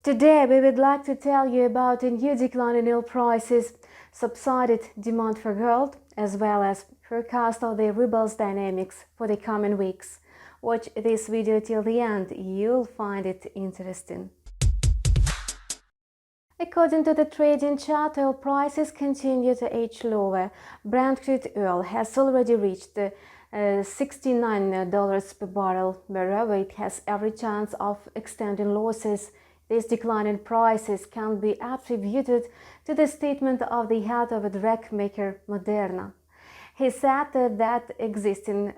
Today we would like to tell you about a new decline in oil prices, subsided demand for gold, as well as forecast of the ruble's dynamics for the coming weeks. Watch this video till the end, you'll find it interesting. According to the trading chart, oil prices continue to edge lower. Brent crude oil has already reached $69 per barrel. Moreover, it has every chance of extending losses. This decline in prices can be attributed to the statement of the head of a drugmaker, Moderna. He said that existing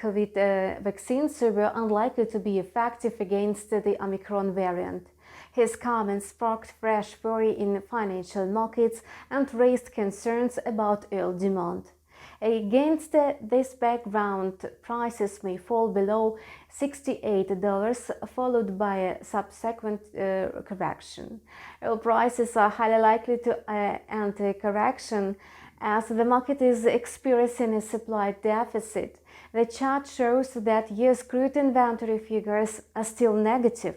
COVID vaccines were unlikely to be effective against the Omicron variant. His comments sparked fresh worry in financial markets and raised concerns about oil demand. Against this background, prices may fall below $68, followed by a subsequent correction. Oil prices are highly likely to enter correction as the market is experiencing a supply deficit. The chart shows that US crude inventory figures are still negative.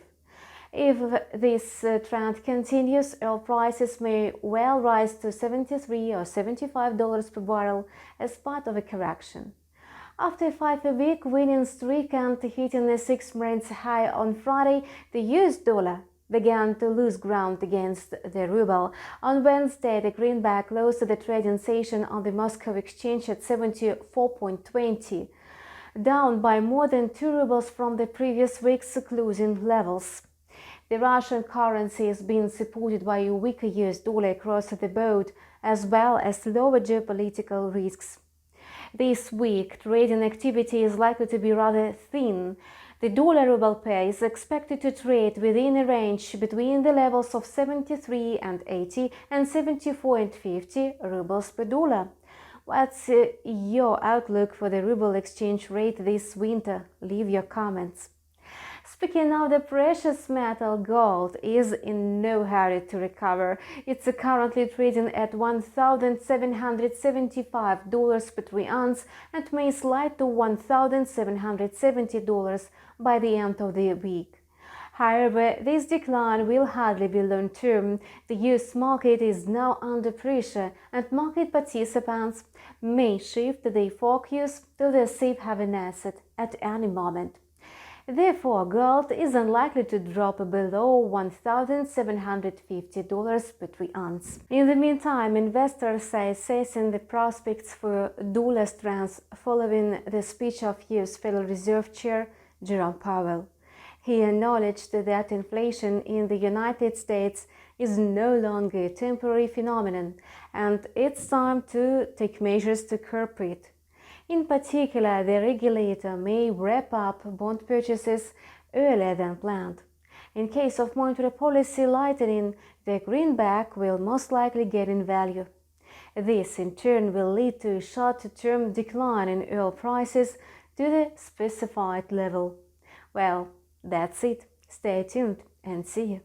If this trend continues, oil prices may well rise to $73 or $75 per barrel as part of a correction. After a 5-week winning streak and hitting a 6-month high on Friday, the US dollar began to lose ground against the ruble. On Wednesday, the greenback closed the trading session on the Moscow exchange at 74.20, down by more than 2 rubles from the previous week's closing levels. The Russian currency is being supported by a weaker US dollar across the board, as well as lower geopolitical risks. This week, trading activity is likely to be rather thin. The dollar-ruble pair is expected to trade within a range between the levels of 73.80 and 74.50 rubles per dollar. What's your outlook for the ruble exchange rate this winter? Leave your comments. Speaking of the precious metal, gold is in no hurry to recover. It's currently trading at $1,775 per 3 ounce and may slide to $1,770 by the end of the week. However, this decline will hardly be long-term. The US market is now under pressure, and market participants may shift their focus to the safe haven asset at any moment. Therefore, gold is unlikely to drop below $1,750 per 3 ounce. In the meantime, investors are assessing the prospects for dollar strength following the speech of US Federal Reserve Chair Jerome Powell. He acknowledged that inflation in the United States is no longer a temporary phenomenon, and it's time to take measures to curb it. In particular, the regulator may wrap up bond purchases earlier than planned. In case of monetary policy lightening, the greenback will most likely gain in value. This, in turn, will lead to a short-term decline in oil prices to the specified level. Well, that's it. Stay tuned and see you.